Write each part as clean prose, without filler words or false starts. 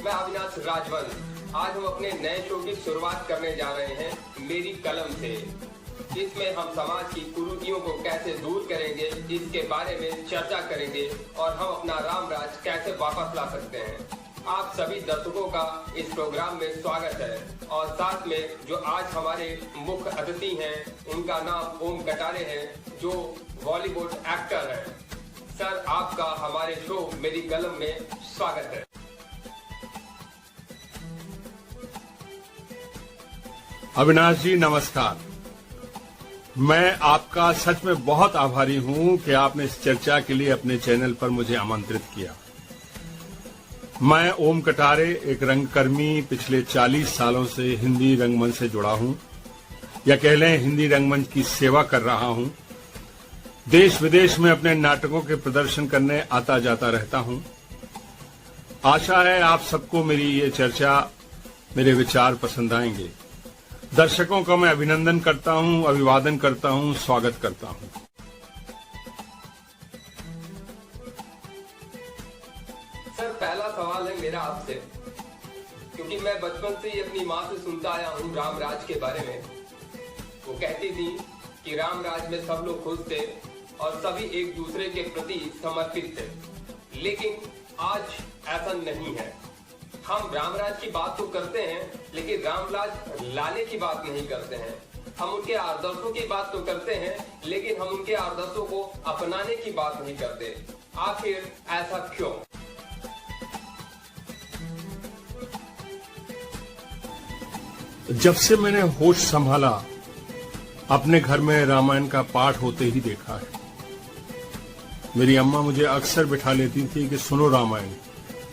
मैं अविनाश राजवंश। आज हम अपने नए शो की शुरुआत करने जा रहे हैं मेरी कलम से। इसमें हम समाज की कुरीतियों को कैसे दूर करेंगे इसके बारे में चर्चा करेंगे और हम अपना राम राज कैसे वापस ला सकते हैं। आप सभी दर्शकों का इस प्रोग्राम में स्वागत है और साथ में जो आज हमारे मुख्य अतिथि हैं उनका नाम ओम कटारे है जो बॉलीवुड एक्टर है। सर, आपका हमारे शो मेरी कलम में स्वागत है। अविनाश जी नमस्कार। मैं आपका सच में बहुत आभारी हूं कि आपने इस चर्चा के लिए अपने चैनल पर मुझे आमंत्रित किया। मैं ओम कटारे, एक रंगकर्मी, पिछले 40 सालों से हिंदी रंगमंच से जुड़ा हूं, या कह लें हिंदी रंगमंच की सेवा कर रहा हूं। देश विदेश में अपने नाटकों के प्रदर्शन करने आता जाता रहता हूं। आशा है आप सबको मेरी ये चर्चा, मेरे विचार पसंद आएंगे। दर्शकों का मैं अभिनंदन करता हूं, अभिवादन करता हूं, स्वागत करता हूं। सर, पहला सवाल है मेरा आपसे, क्योंकि मैं बचपन से ही अपनी माँ से सुनता आया हूँ राम राज के बारे में। वो कहती थी कि राम राज में सब लोग खुश थे और सभी एक दूसरे के प्रति समर्पित थे, लेकिन आज ऐसा नहीं है। हम रामराज की बात तो करते हैं लेकिन रामराज लाने की बात नहीं करते हैं। हम उनके आदर्शों की बात तो करते हैं लेकिन हम उनके आदर्शों को अपनाने की बात नहीं करते। आखिर ऐसा क्यों? जब से मैंने होश संभाला, अपने घर में रामायण का पाठ होते ही देखा है। मेरी अम्मा मुझे अक्सर बिठा लेती थी कि सुनो रामायण,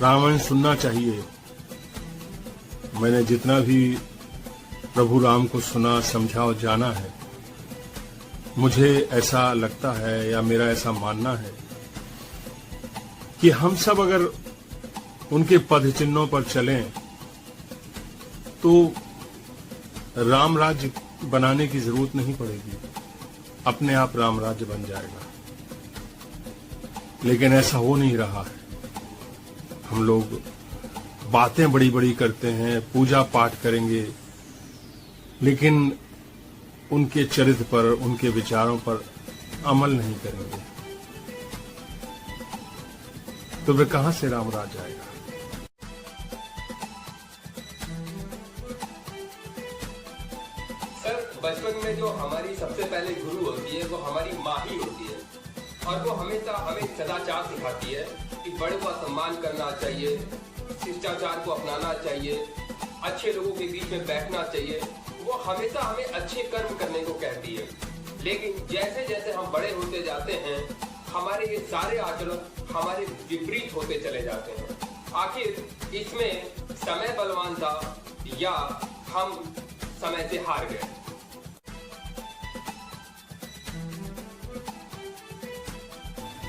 रामायण सुनना चाहिए। मैंने जितना भी प्रभु राम को सुना, समझा और जाना है, मुझे ऐसा लगता है या मेरा ऐसा मानना है कि हम सब अगर उनके पद चिन्हों पर चलें तो राम राज्य बनाने की जरूरत नहीं पड़ेगी, अपने आप राम राज्य बन जाएगा। लेकिन ऐसा हो नहीं रहा है। हम लोग बातें बड़ी बड़ी करते हैं, पूजा पाठ करेंगे, लेकिन उनके चरित्र पर, उनके विचारों पर अमल नहीं करेंगे, तो वे कहां से राम राज आएगा? सर, बचपन में जो हमारी सबसे पहले गुरु होती है वो हमारी माँ ही होती है और वो हमेशा हमें सदाचार सिखाती है कि बड़े का सम्मान करना चाहिए, शिष्टाचार को अपनाना चाहिए, अच्छे लोगों के बीच में बैठना चाहिए। वो हमेशा हमें अच्छे कर्म करने को कहती है। लेकिन जैसे जैसे हम बड़े होते जाते हैं हमारे ये सारे आचरण हमारे विपरीत होते चले जाते हैं। आखिर इसमें समय बलवान था या हम समय से हार गए?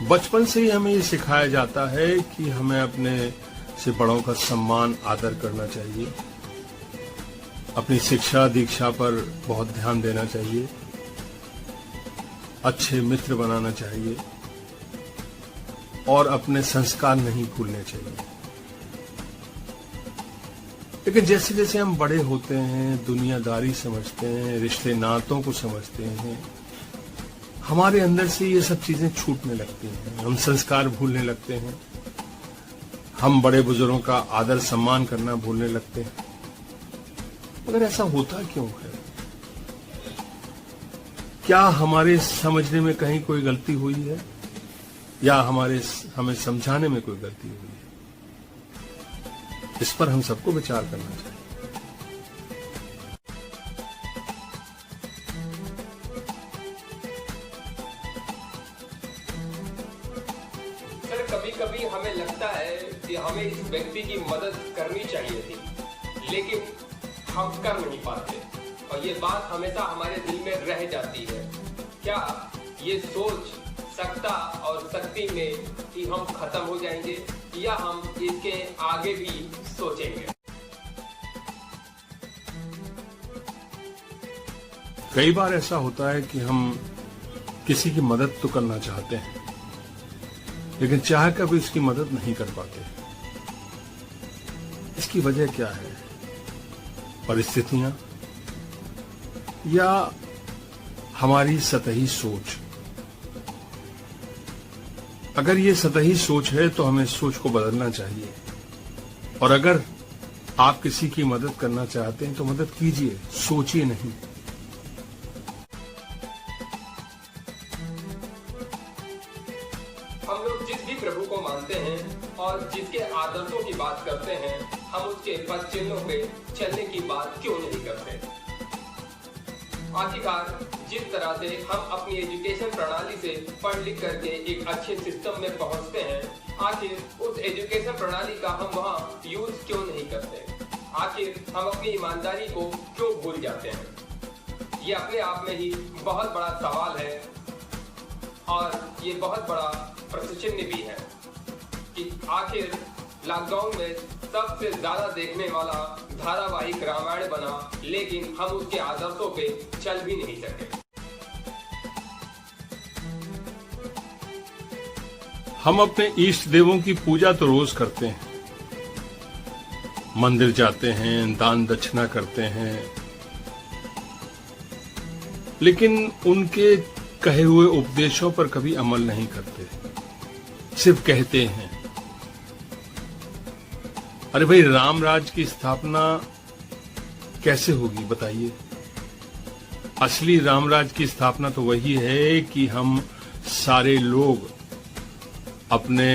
बचपन से ही हमें ये सिखाया जाता है कि हमें अपने से बड़ों का सम्मान, आदर करना चाहिए, अपनी शिक्षा दीक्षा पर बहुत ध्यान देना चाहिए, अच्छे मित्र बनाना चाहिए और अपने संस्कार नहीं भूलने चाहिए। लेकिन जैसे जैसे हम बड़े होते हैं, दुनियादारी समझते हैं, रिश्ते नातों को समझते हैं, हमारे अंदर से ये सब चीजें छूटने लगती हैं। हम संस्कार भूलने लगते हैं, हम बड़े बुजुर्गों का आदर सम्मान करना भूलने लगते हैं। मगर ऐसा होता क्यों है? क्या हमारे समझने में कहीं कोई गलती हुई है या हमें समझाने में कोई गलती हुई है? इस पर हम सबको विचार करना चाहिए। कभी कभी हमें लगता है कि हमें इस व्यक्ति की मदद करनी चाहिए थी, लेकिन हम कर नहीं पाते और ये बात हमेशा हमारे दिल में रह जाती है। क्या ये सोच सकता और शक्ति में कि हम खत्म हो जाएंगे या हम इसके आगे भी सोचेंगे? कई बार ऐसा होता है कि हम किसी की मदद तो करना चाहते हैं लेकिन चाह कर भी उसकी मदद नहीं कर पाते। इसकी वजह क्या है? परिस्थितियां या हमारी सतही सोच? अगर ये सतही सोच है तो हमें सोच को बदलना चाहिए, और अगर आप किसी की मदद करना चाहते हैं तो मदद कीजिए, सोचिए नहीं। हम लोग जिस भी प्रभु को मानते हैं और जिसके आदर्शों की बात करते हैं, हम उसके पद चिन्हों पे चलने की बात क्यों नहीं करते? आखिरकार जिस तरह से हम अपनी एजुकेशन प्रणाली से पढ़ लिख करके एक अच्छे सिस्टम में पहुंचते हैं, आखिर उस एजुकेशन प्रणाली का हम वहाँ यूज क्यों नहीं करते? आखिर हम अपनी ईमानदारी को क्यों भूल जाते हैं? ये अपने आप में ही बहुत बड़ा सवाल है, और ये बहुत बड़ा प्रश्न चिन्ह भी है कि आखिर लॉकडाउन में सबसे ज्यादा देखने वाला धारावाहिक रामायण बना, लेकिन हम उसके आदर्शों पे चल भी नहीं सके। हम अपने इष्ट देवों की पूजा तो रोज करते हैं, मंदिर जाते हैं, दान दक्षिणा करते हैं, लेकिन उनके कहे हुए उपदेशों पर कभी अमल नहीं करते, सिर्फ कहते हैं। अरे भाई, राम राज की स्थापना कैसे होगी बताइए? असली रामराज की स्थापना तो वही है कि हम सारे लोग अपने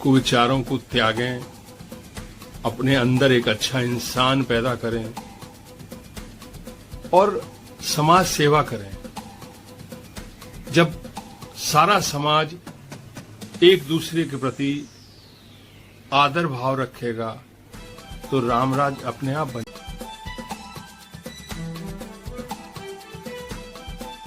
कुविचारों को त्यागें, अपने अंदर एक अच्छा इंसान पैदा करें और समाज सेवा करें। जब सारा समाज एक दूसरे के प्रति आदर भाव रखेगा तो रामराज अपने आप बन।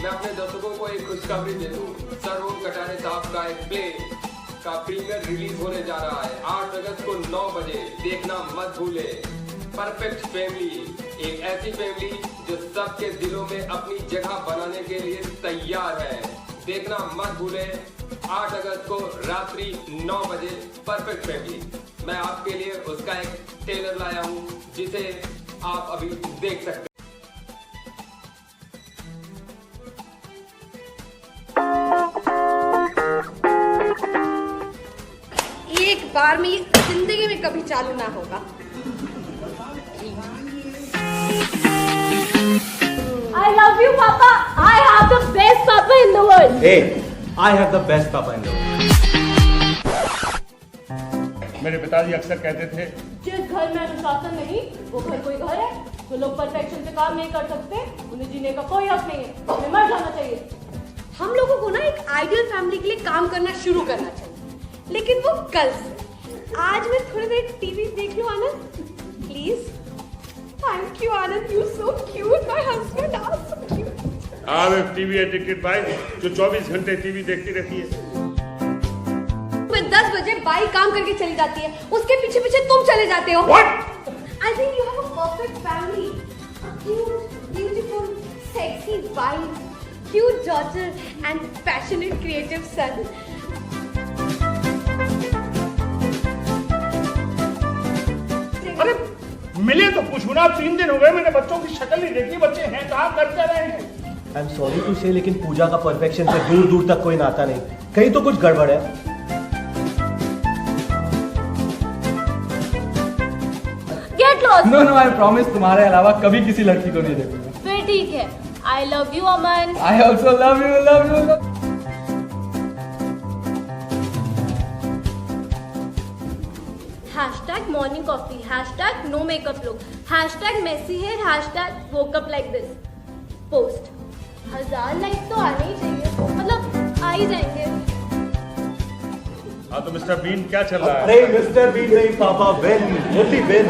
मैं अपने दर्शकों को एक खुशखबरी दे दूं। सर रोम कटारे साहब का एक प्ले का प्रीमियर रिलीज होने जा रहा है 8 अगस्त को 9 बजे। देखना मत भूले। परफेक्ट फैमिली, एक ऐसी फैमिली जो सबके दिलों में अपनी जगह बनाने के लिए तैयार है। देखना मत भूले 8 अगस्त को रात्रि 9 बजे परफेक्ट फैमिली। मैं आपके लिए उसका एक ट्रेलर लाया हूं जिसे आप अभी देख सकते हैं। एक बार में ये जिंदगी में कभी चालू ना होगा। I love you, Papa. I have the best Papa in the world. Hey, I have the best Papa in the world. मेरे पिताजी अक्सर कहते थे, जिस घर में अनुशासन नहीं, वो घर कोई घर है। जो लोग परफेक्शन से काम नहीं कर सकते, उन्हें जीने का कोई हक नहीं है। उन्हें मर जाना चाहिए। हम लोगों को ना एक आइडियल फैमिली के लिए काम करना शुरू करना चाहिए, लेकिन वो कल से। आज मैं थोड़ी देर टीवी देख लूं Anand, please. Thank you Anand, you so cute. My husband are so cute. आप एक टीवी एडिक्टेड बाई जो 24 घंटे टीवी देखती रहती है। सुबह 10 बजे बाई काम करके चली जाती है, उसके पीछे पीछे तुम चले जाते हो। I think you have a perfect family, a cute, beautiful, sexy wife, cute daughter and passionate creative son. अरे मिले तो पूछो ना। 3 दिन हो गए, मैंने बच्चों की शक्ल नहीं देखी। बच्चे हैं कहाँ, कर क्या रहे हैं? आई एम सॉरी टू से, लेकिन पूजा का परफेक्शन से दूर दूर तक कोई नाता नहीं। कहीं तो कुछ गड़बड़ है। Get lost. No no, I promise तुम्हारे अलावा कभी किसी लड़की को नहीं देखूंगा। फिर ठीक है। I love you, Aman. I also love you, love you, love you. Hashtag morning coffee. Hashtag no makeup look. Hashtag messy hair. Hashtag woke up like this. Post. 1000 like तो आने ही चाहिए, मतलब आ ही जाएंगे। हाँ तो मिस्टर बीन क्या चल रहा है? नहीं मिस्टर बीन नहीं, पापा बेन, मोटी बेन।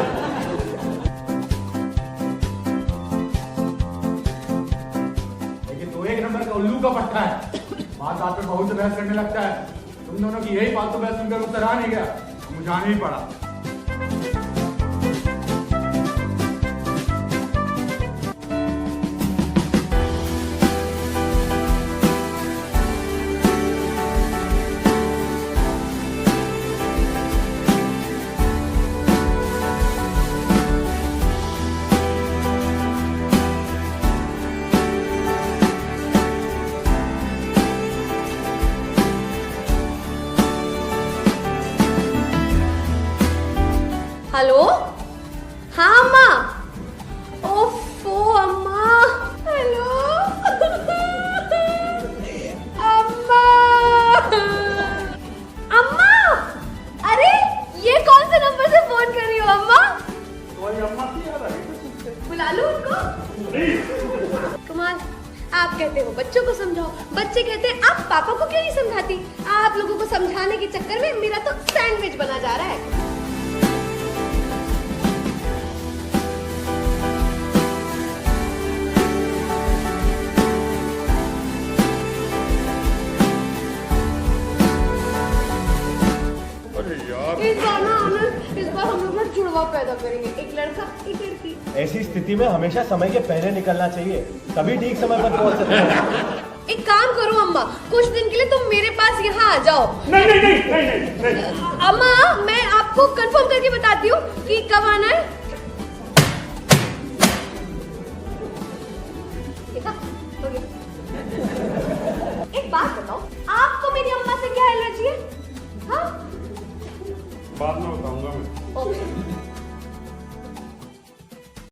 एक नंबर का उल्लू का पट्टा है। बात बात पे बहुत से बहस करने लगता है। तुम दोनों की यही फालतू बहस सुनकर मुझसे रहा नहीं गया, मुझे आना ही पड़ा। हेलो, हाँ अम्मा। ओफो अम्मा, हेलो अम्मा। अम्मा, अरे ये कौन से नंबर से फोन कर रही हो अम्मा? तुम्हारी अम्मा की याद आ रही है। बुला लूं उनको? कमाल, आप कहते हो बच्चों को समझाओ, बच्चे कहते हैं आप पापा को क्यों नहीं समझाती? आप लोगों को समझाने के चक्कर में मेरा तो सैंडविच बना जा रहा है। अरे यार, इस बार ना आनंद, इस बार हम लोग ना जुड़वा पैदा करेंगे, एक लड़का एक लड़की। ऐसी स्थिति में हमेशा समय के पहले निकलना चाहिए, तभी ठीक समय पर पहुंच सकते हैं। एक काम करो अम्मा, कुछ दिन के लिए तुम मेरे पास यहाँ आ जाओ। नहीं नहीं नहीं नहीं नहीं, नहीं। अम्मा, मैं आपको कंफर्म करके बताती हूँ कि कब आना है। देखा? हो गया। एक बात बताओ, आपको मेरी अम्मा से क्या एलर्जी है? हाँ? बाद में बताऊंगा मैं। ओके।